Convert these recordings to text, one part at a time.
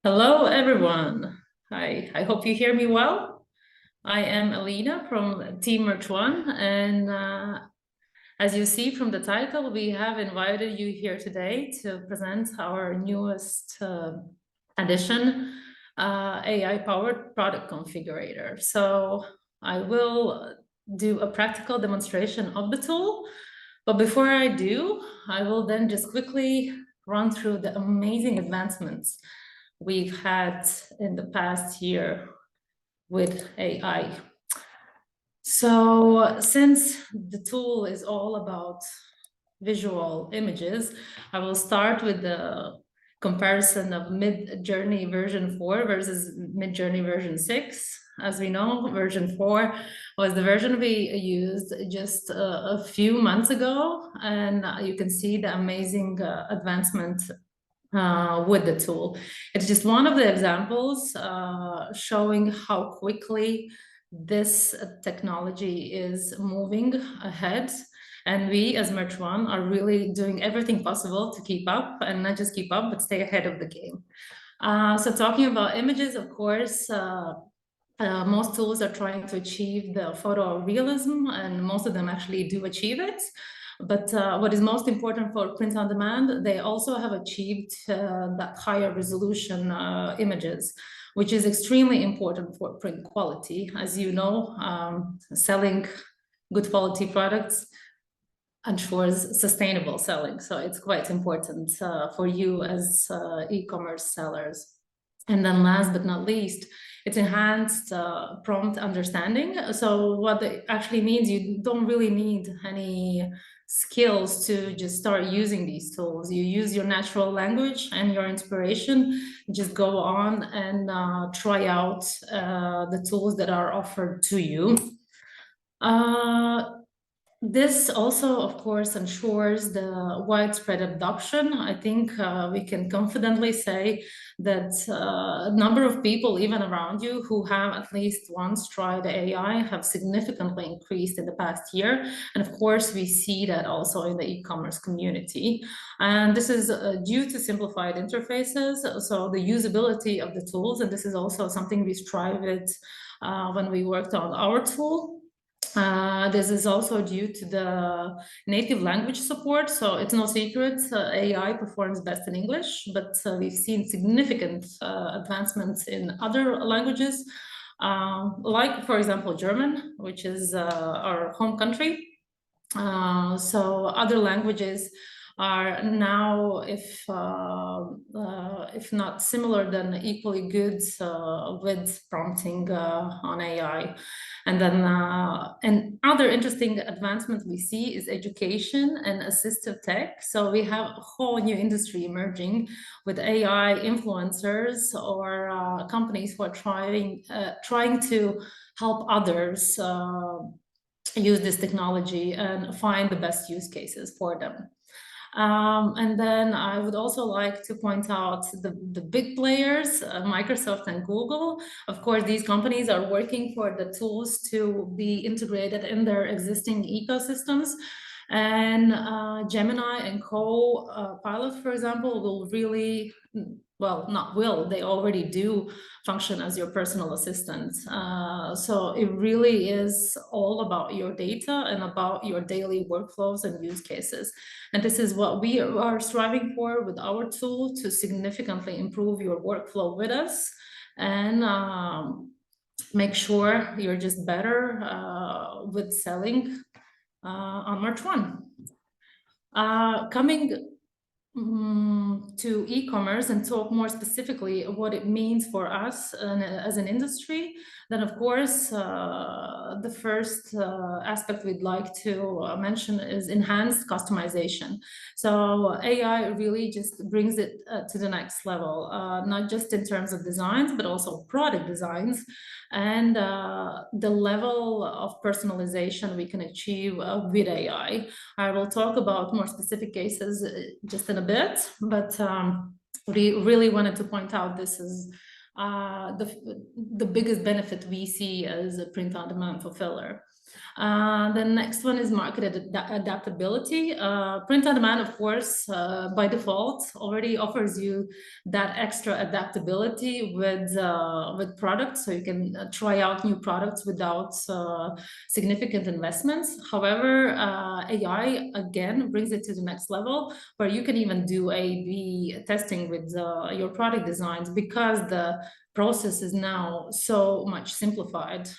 Hello, everyone. I hope you hear me well. I am Alina from Team Merch One, and as you see from the title, we have invited you here today to present our newest addition, AI-powered product configurator. So I will do a practical demonstration of the tool, but before I do, I will then just quickly run through the amazing advancements we've had in the past year with AI. So since the tool is all about visual images, I will start with the comparison of Mid-Journey version 4 versus Mid-Journey version 6. As we know, version 4 was the version we used just a few months ago, and you can see the amazing advancement with the tool. It's just one of the examples showing how quickly this technology is moving ahead. And we as Merch One are really doing everything possible to keep up, and not just keep up, but stay ahead of the game. So talking about images, of course, most tools are trying to achieve the photo realism, and most of them actually do achieve it. But what is most important for print on demand, they also have achieved that higher resolution images, which is extremely important for print quality. As you know, selling good quality products ensures sustainable selling. So it's quite important for you as e-commerce sellers. And then last but not least, it's enhanced prompt understanding. So what it actually means, you don't really need any skills to just start using these tools. You use your natural language and your inspiration, just go on and try out the tools that are offered to you. This also, of course, ensures the widespread adoption. I think we can confidently say that a number of people, even around you, who have at least once tried AI have significantly increased in the past year. And of course, we see that also in the e-commerce community. And this is due to simplified interfaces, so the usability of the tools. And this is also something we strive with when we worked on our tool. This is also due to the native language support. So it's no secret, AI performs best in English, but we've seen significant advancements in other languages, like, for example, German, which is our home country. So other languages are now, if not similar, then equally good with prompting on AI. And then and other interesting advancement we see is education and assistive tech. So we have a whole new industry emerging with AI influencers or companies who are trying to help others use this technology and find the best use cases for them. And then I would also like to point out the big players, Microsoft and Google. Of course, these companies are working for the tools to be integrated in their existing ecosystems. And Gemini and Copilot, for example, will really, well, not will, they already do function as your personal assistant. So it really is all about your data and about your daily workflows and use cases. And this is what we are striving for with our tool, to significantly improve your workflow with us and make sure you're just better with selling on March 1. Coming to e-commerce and talk more specifically what it means for us as an industry, then of course the first aspect we'd like to mention is enhanced customization. So AI really just brings it to the next level, not just in terms of designs, but also product designs and the level of personalization we can achieve with AI. I will talk about more specific cases just in a bit, but we really wanted to point out this is the biggest benefit we see as a print-on-demand fulfiller. The next one is market adaptability. Print on demand, of course, by default, already offers you that extra adaptability with products, so you can try out new products without significant investments. However, AI again brings it to the next level, where you can even do A/B testing with your product designs, because the process is now so much simplified.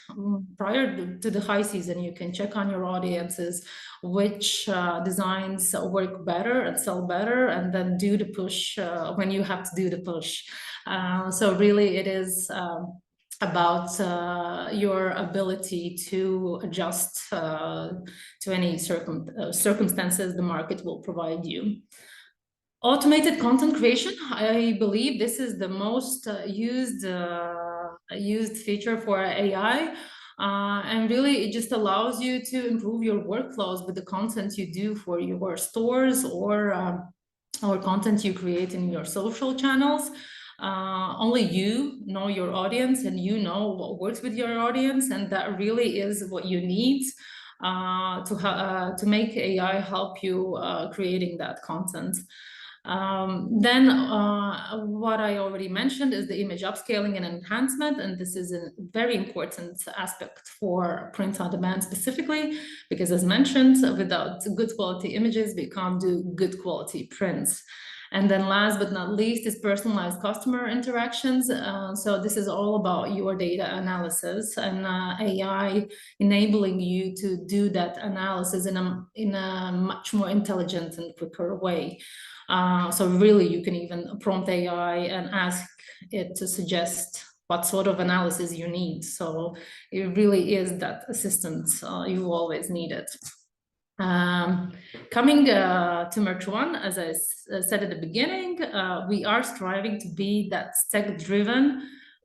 Prior to the high season, you can check on your audiences which designs work better and sell better, and then do the push when you have to do the push. So really it is about your ability to adjust to any circumstances the market will provide you. Automated content creation, I believe this is the most used feature for AI. And really, it just allows you to improve your workflows with the content you do for your stores, or content you create in your social channels. Only you know your audience, and you know what works with your audience, and that really is what you need to make AI help you creating that content. Then what I already mentioned is the image upscaling and enhancement, and this is a very important aspect for print on demand specifically, because as mentioned, without good quality images, we can't do good quality prints. And then last but not least is personalized customer interactions. So this is all about your data analysis, and AI enabling you to do that analysis in a much more intelligent and quicker way. So really, you can even prompt AI and ask it to suggest what sort of analysis you need. So it really is that assistance you always needed. Coming to Merch One, as I said at the beginning, we are striving to be that tech-driven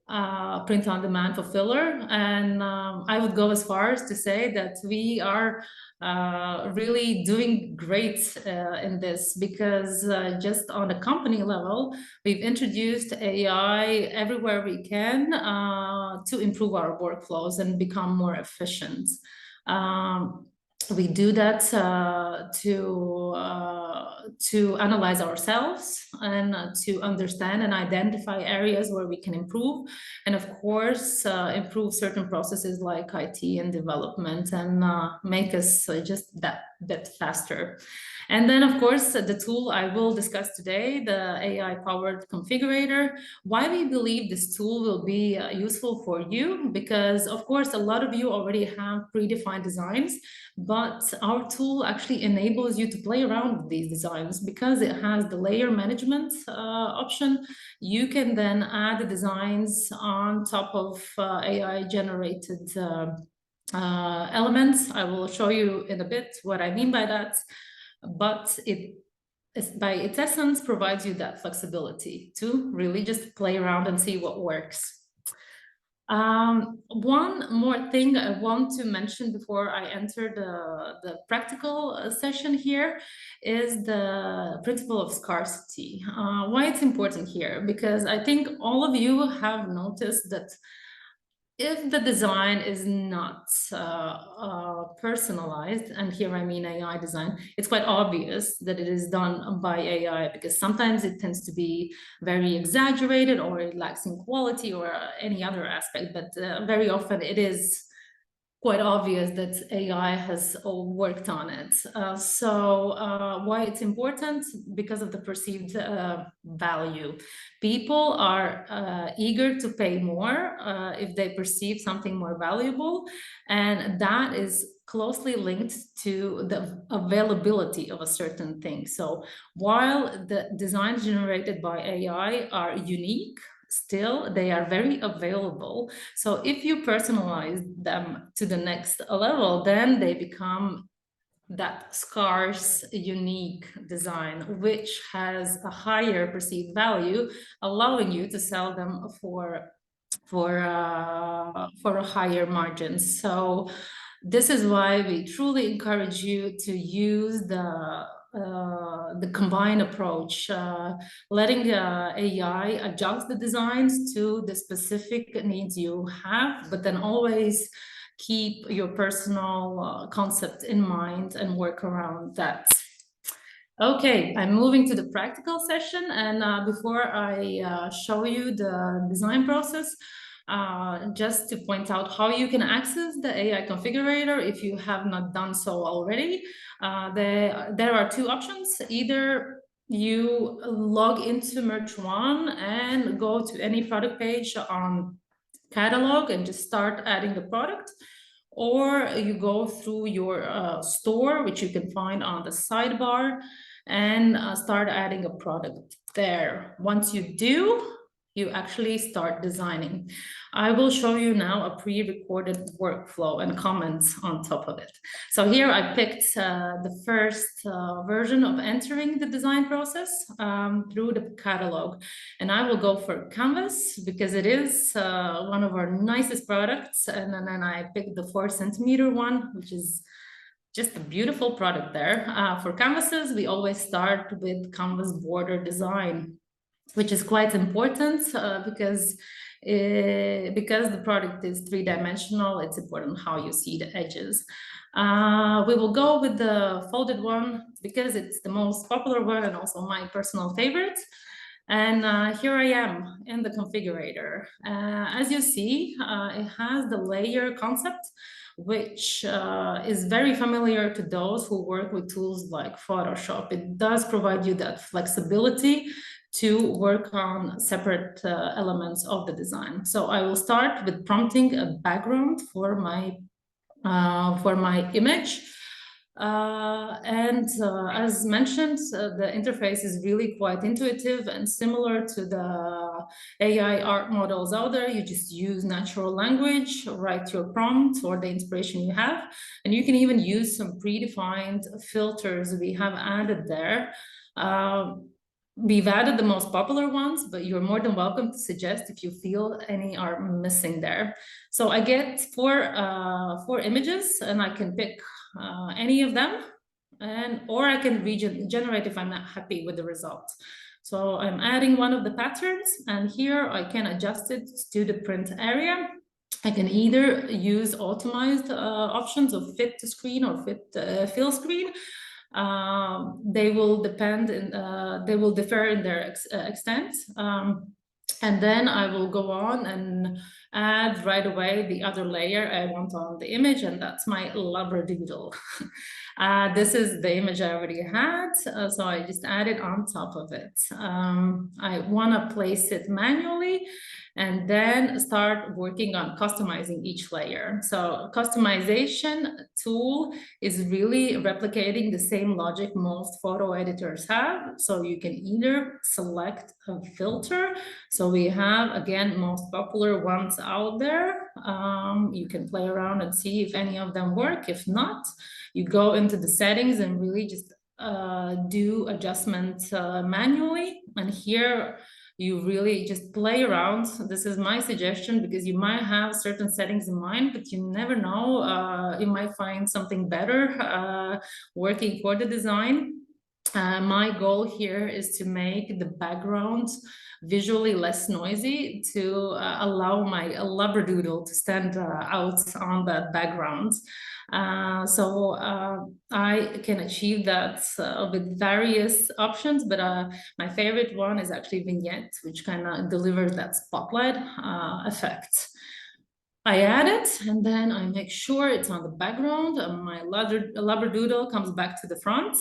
print-on-demand fulfiller, and I would go as far as to say that we are really doing great in this, because just on a company level, we've introduced AI everywhere we can to improve our workflows and become more efficient. We do that to analyze ourselves, and to understand and identify areas where we can improve, and of course improve certain processes like IT and development, and make us just that bit faster. And then, of course, the tool I will discuss today, the AI-powered Configurator. Why we believe this tool will be useful for you? Because, of course, a lot of you already have predefined designs, but our tool actually enables you to play around with these designs, because it has the layer management option. You can then add the designs on top of AI-generated elements. I will show you in a bit what I mean by that. But it, by its essence, provides you that flexibility to really just play around and see what works. One more thing I want to mention before I enter the practical session here is the principle of scarcity. Why it's important here? Because I think all of you have noticed that if the design is not personalized, and here I mean AI design, it's quite obvious that it is done by AI, because sometimes it tends to be very exaggerated, or it lacks in quality, or any other aspect, but very often it is quite obvious that AI has worked on it. So why it's important? Because of the perceived value. People are eager to pay more if they perceive something more valuable, and that is closely linked to the availability of a certain thing. So while the designs generated by AI are unique, still they are very available. So if you personalize them to the next level, then they become that scarce, unique design, which has a higher perceived value, allowing you to sell them for a higher margin. So this is why we truly encourage you to use the combined approach, letting AI adjust the designs to the specific needs you have, but then always keep your personal concept in mind and work around that. Okay, I'm moving to the practical session, and before I show you the design process, just to point out how you can access the AI configurator if you have not done so already. There are two options. Either you log into Merge One and go to any product page on catalog and just start adding the product, or you go through your store, which you can find on the sidebar, and start adding a product there. Once you do, you actually start designing. I will show you now a pre-recorded workflow and comments on top of it. So here I picked the first version of entering the design process through the catalog. And I will go for Canvas because it is one of our nicest products. And then I picked the 4cm one, which is just a beautiful product there. For canvases, we always start with canvas border design, which is quite important because the product is three-dimensional. It's important how you see the edges. We will go with the folded one because it's the most popular one and also my personal favorite. And here I am in the configurator. As you see, it has the layer concept, which is very familiar to those who work with tools like Photoshop. It does provide you that flexibility to work on separate elements of the design. So I will start with prompting a background for my image. As mentioned, the interface is really quite intuitive and similar to the AI art models out there. You just use natural language, write your prompt or the inspiration you have, and you can even use some predefined filters we have added there. We've added the most popular ones, but you're more than welcome to suggest if you feel any are missing there. So I get four images, and I can pick any of them, or I can regenerate if I'm not happy with the result. So I'm adding one of the patterns, and here I can adjust it to the print area. I can either use optimized options of fit to screen or fill screen. They will differ in their extent. And then I will go on and add right away the other layer I want on the image, and that's my labradoodle. This is the image I already had, so I just add it on top of it. I want to place it manually and then start working on customizing each layer. So customization tool is really replicating the same logic most photo editors have. So you can either select a filter. So we have, again, most popular ones out there. You can play around and see if any of them work. If not, you go into the settings and really just do adjustments manually. And here you really just play around. This is my suggestion because you might have certain settings in mind, but you never know. You might find something better working for the design. My goal here is to make the background visually less noisy to allow my labradoodle to stand out on that background. So I can achieve that with various options, but my favorite one is actually vignette, which kind of delivers that spotlight effect. I add it, and then I make sure it's on the background. My labradoodle comes back to the front.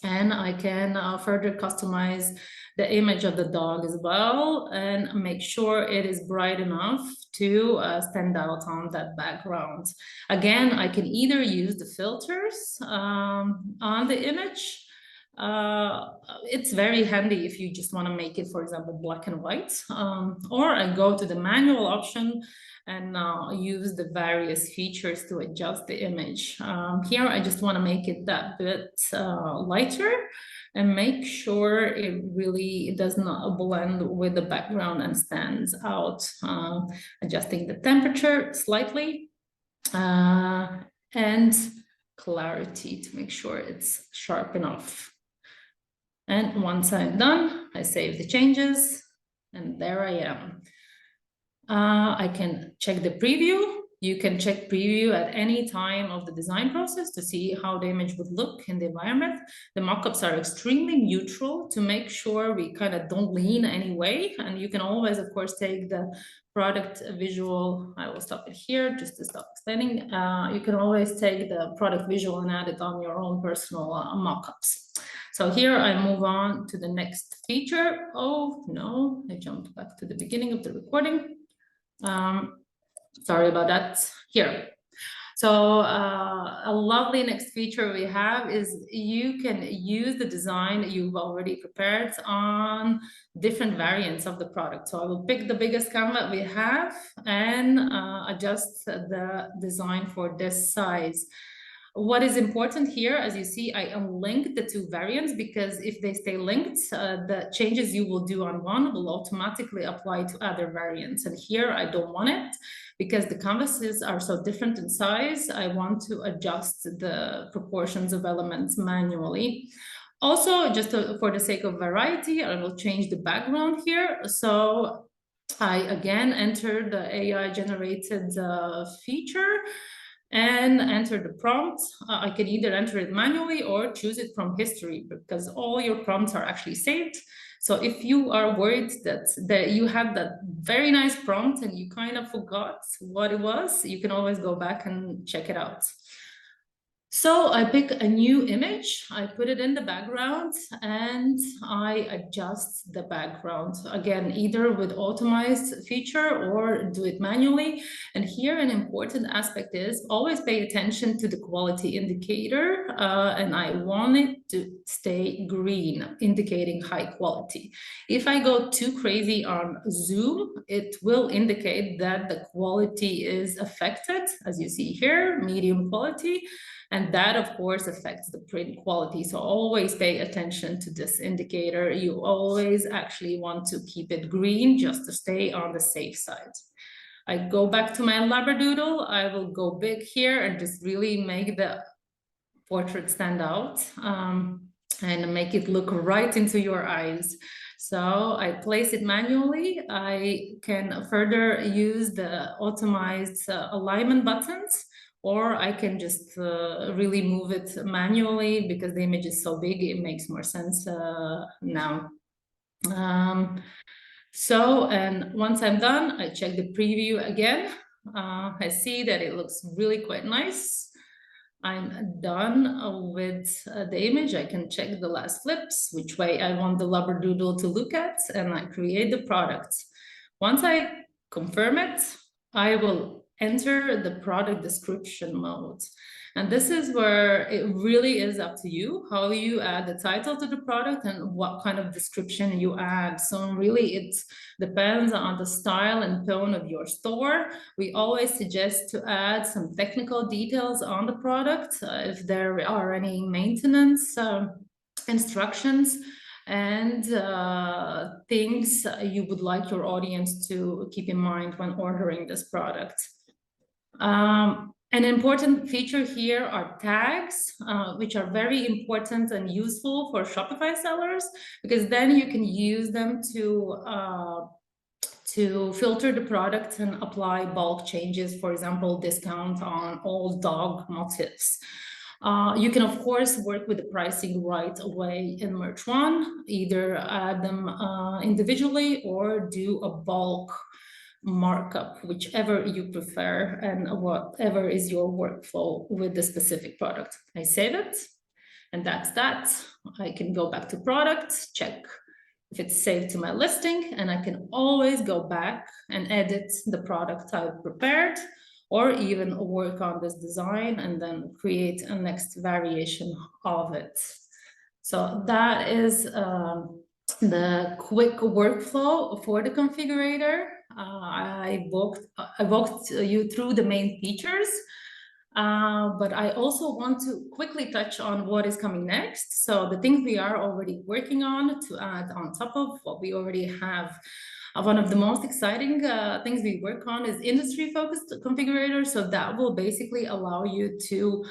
And I can further customize the image of the dog as well and make sure it is bright enough to stand out on that background. Again, I can either use the filters on the image. It's very handy if you just want to make it, for example, black and white, or I go to the manual option and use the various features to adjust the image. Here, I just want to make it that bit lighter and make sure it really does not blend with the background and stands out. Adjusting the temperature slightly and clarity to make sure it's sharp enough. And once I'm done, I save the changes, and there I am. I can check the preview, You can check preview at any time of the design process to see how the image would look in the environment. The mockups are extremely neutral to make sure we kind of don't lean any way. And you can always, of course, take the product visual. I will stop it here just to stop explaining. You can always take the product visual and add it on your own personal mockups. So here I move on to the next feature. Oh, no, I jumped back to the beginning of the recording. Sorry about that. Here. So a lovely next feature we have is you can use the design you've already prepared on different variants of the product. So I will pick the biggest canvas we have and adjust the design for this size. What is important here, as you see, I unlinked the two variants because if they stay linked, the changes you will do on one will automatically apply to other variants. And here I don't want it because the canvases are so different in size. I want to adjust the proportions of elements manually. Also, just for the sake of variety, I will change the background here. So I again enter the AI generated feature and enter the prompt. I can either enter it manually or choose it from history because all your prompts are actually saved. So if you are worried that you had that very nice prompt and you kind of forgot what it was, you can always go back and check it out. So I pick a new image, I put it in the background and I adjust the background. Again, either with automized feature or do it manually. And here an important aspect is always pay attention to the quality indicator and I want it to stay green, indicating high quality. If I go too crazy on zoom, it will indicate that the quality is affected, as you see here, medium quality. And that, of course, affects the print quality. So always pay attention to this indicator. You always actually want to keep it green just to stay on the safe side. I go back to my Labradoodle. I will go big here and just really make the portrait stand out and make it look right into your eyes. So I place it manually. I can further use the automized alignment buttons, or I can just really move it manually because the image is so big, it makes more sense now. And once I'm done, I check the preview again. I see that it looks really quite nice. I'm done with the image. I can check the last flips, which way I want the Labradoodle to look at, and I create the product. Once I confirm it, I will enter the product description mode. And this is where it really is up to you, how you add the title to the product and what kind of description you add. So really it depends on the style and tone of your store. We always suggest to add some technical details on the product if there are any maintenance instructions and things you would like your audience to keep in mind when ordering this product. An important feature here are tags, which are very important and useful for Shopify sellers, because then you can use them to filter the product and apply bulk changes, for example, discount on all dog motifs. You can, of course, work with the pricing right away in Merch One, either add them individually or do a bulk markup, whichever you prefer and whatever is your workflow with the specific product. I save it, and that's that. I can go back to product, check if it's saved to my listing, and I can always go back and edit the product I've prepared, or even work on this design and then create a next variation of it. So that is the quick workflow for the configurator. I walked you through the main features, but I also want to quickly touch on what is coming next. So the things we are already working on to add on top of what we already have. One of the most exciting things we work on is industry-focused configurator. So that will basically allow you to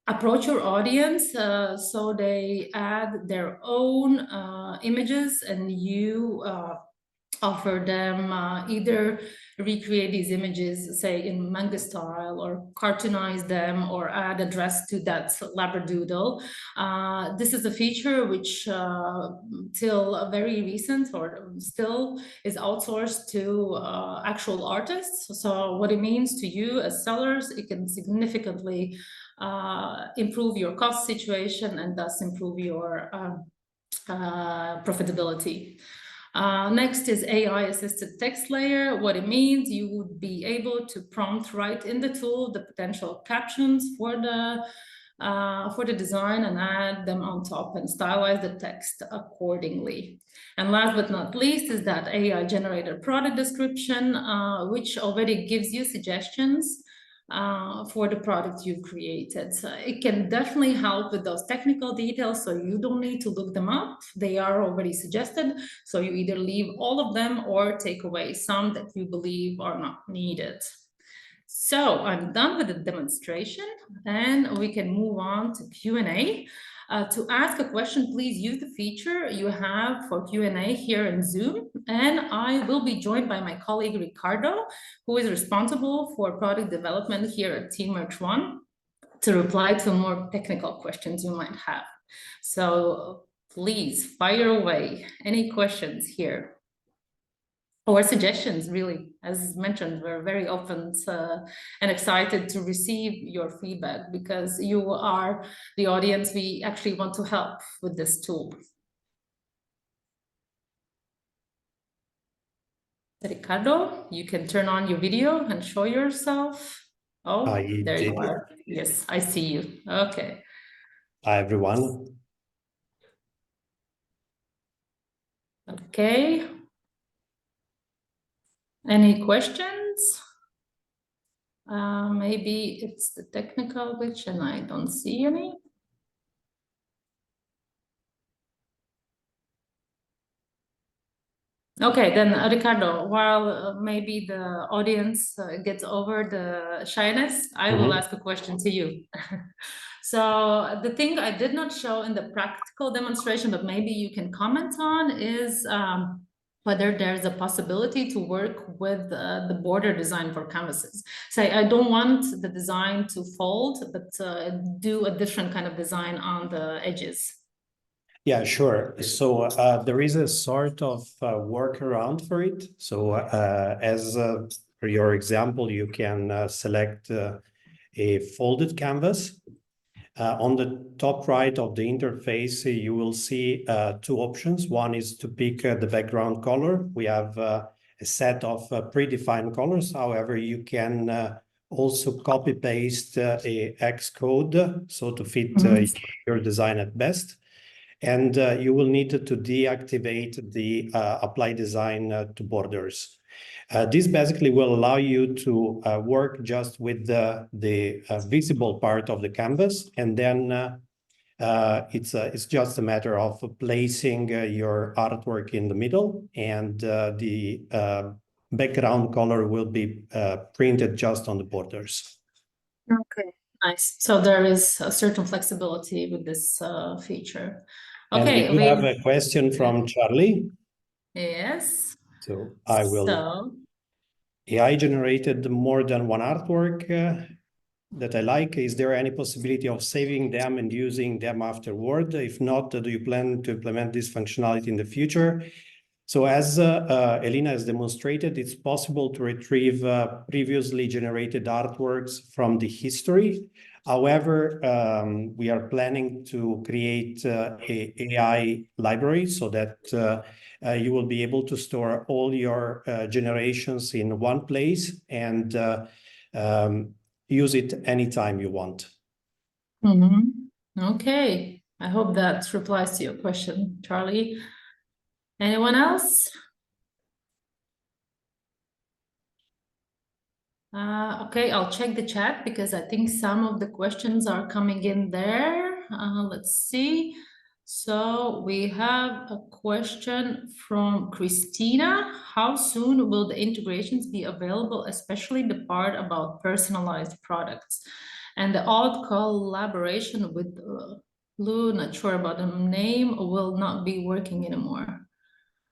approach your audience so they add their own images and you offer them either recreate these images, say in manga style, or cartoonize them, or add a dress to that labradoodle. This is a feature which till very recent or still is outsourced to actual artists. So what it means to you as sellers, it can significantly improve your cost situation and thus improve your profitability. Next is AI-assisted text layer. What it means, you would be able to prompt right in the tool the potential captions for the design and add them on top and stylize the text accordingly. And last but not least is that AI-generated product description, which already gives you suggestions for the product you've created. So it can definitely help with those technical details, so you don't need to look them up. They are already suggested, so you either leave all of them or take away some that you believe are not needed. So I'm done with the demonstration and we can move on to Q&A. To ask a question, please use the feature you have for Q&A here in Zoom. And I will be joined by my colleague Ricardo, who is responsible for product development here at Team Merch One, to reply to more technical questions you might have. So please fire away. Any questions here? Or suggestions, really. As mentioned, we're very open and excited to receive your feedback because you are the audience we actually want to help with this tool. Ricardo, you can turn on your video and show yourself. Oh, there you are. Yes, I see you. Okay. Hi, everyone. Okay. Any questions? Maybe it's the technical glitch and I don't see any. Okay, then Ricardo, while maybe the audience gets over the shyness, I will ask a question to you. So the thing I did not show in the practical demonstration, but maybe you can comment on, is whether there's a possibility to work with the border design for canvases. Say, I don't want the design to fold, but do a different kind of design on the edges. Yeah, sure. So there is a sort of workaround for it. So as for your example, you can select a folded canvas. On the top right of the interface, you will see two options. One is to pick the background color. We have a set of predefined colors. However, you can also copy paste a X code, so to fit your design at best. And you will need to deactivate the apply design to borders. This basically will allow you to work just with the visible part of the canvas, and then it's just a matter of placing your artwork in the middle, and the background color will be printed just on the borders. Okay, nice. So there is a certain flexibility with this feature. Okay, and we have a question from Charlie. Yes. So I will. AI generated more than one artwork that I like. Is there any possibility of saving them and using them afterward? If not, do you plan to implement this functionality in the future? So as Elina has demonstrated, it's possible to retrieve previously generated artworks from the history. However, we are planning to create a AI library so that you will be able to store all your generations in one place and use it anytime you want. Okay, I hope that replies to your question, Charlie. Anyone else? Okay, I'll check the chat because I think some of the questions are coming in there. Let's see. So we have a question from Christina. How soon will the integrations be available, especially the part about personalized products? And the odd collaboration with Lou, not sure about the name, will not be working anymore.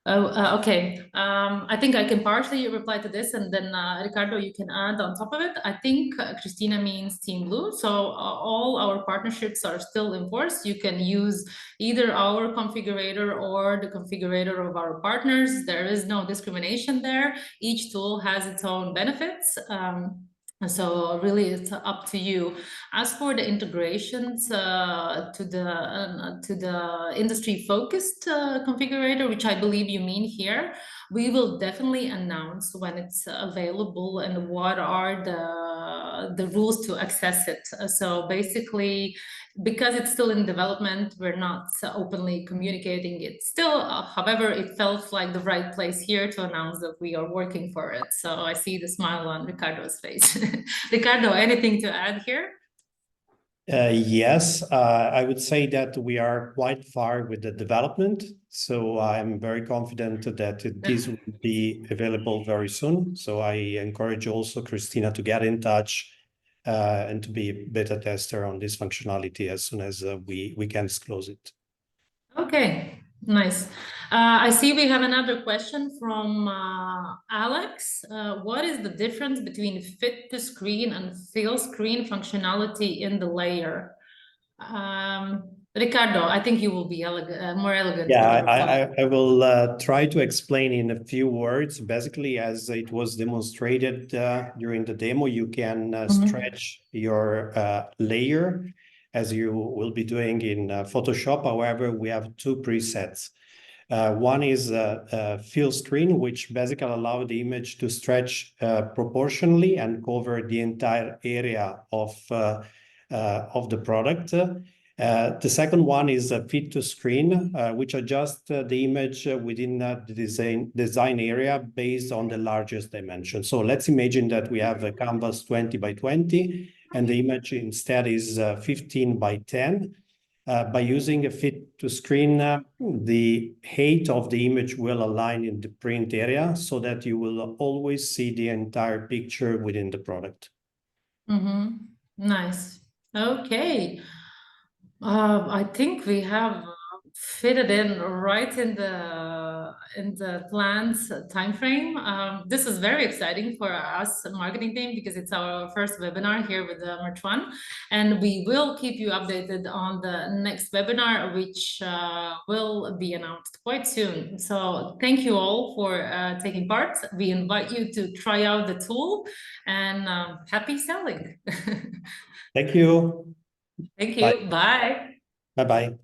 Okay. I think I can partially reply to this, and then Ricardo, you can add on top of it. I think Christina means Team Blue, so all our partnerships are still in force. You can use either our configurator or the configurator of our partners. There is no discrimination there. Each tool has its own benefits. So really, it's up to you. As for the integrations to the industry-focused configurator, which I believe you mean here, we will definitely announce when it's available and what are the rules to access it. So basically, because it's still in development, we're not openly communicating it still. However, it felt like the right place here to announce that we are working for it. So I see the smile on Ricardo's face. Ricardo, anything to add here? Yes, I would say that we are quite far with the development. So I'm very confident that this will be available very soon. So I encourage also Christina to get in touch and to be a beta tester on this functionality as soon as we can disclose it. Okay, nice. I see we have another question from Alex. What is the difference between fit to screen and fill screen functionality in the layer? Ricardo, I think you will be more elegant. Yeah, I will try to explain in a few words. Basically, as it was demonstrated during the demo, you can stretch your layer as you will be doing in Photoshop. However, we have two presets. One is fill screen, which basically allows the image to stretch proportionally and cover the entire area of the product. The second one is a fit to screen, which adjusts the image within the design area based on the largest dimension. So let's imagine that we have a canvas 20 by 20, and the image instead is 15 by 10. By using a fit to screen, the height of the image will align in the print area so that you will always see the entire picture within the product. Nice. Okay. I think we have fitted in right in the planned time frame. This is very exciting for us marketing team because it's our first webinar here with the Merch One, and we will keep you updated on the next webinar, which will be announced quite soon. So thank you all for taking part. We invite you to try out the tool, and happy selling. Thank you. Thank you. Bye. Bye-bye.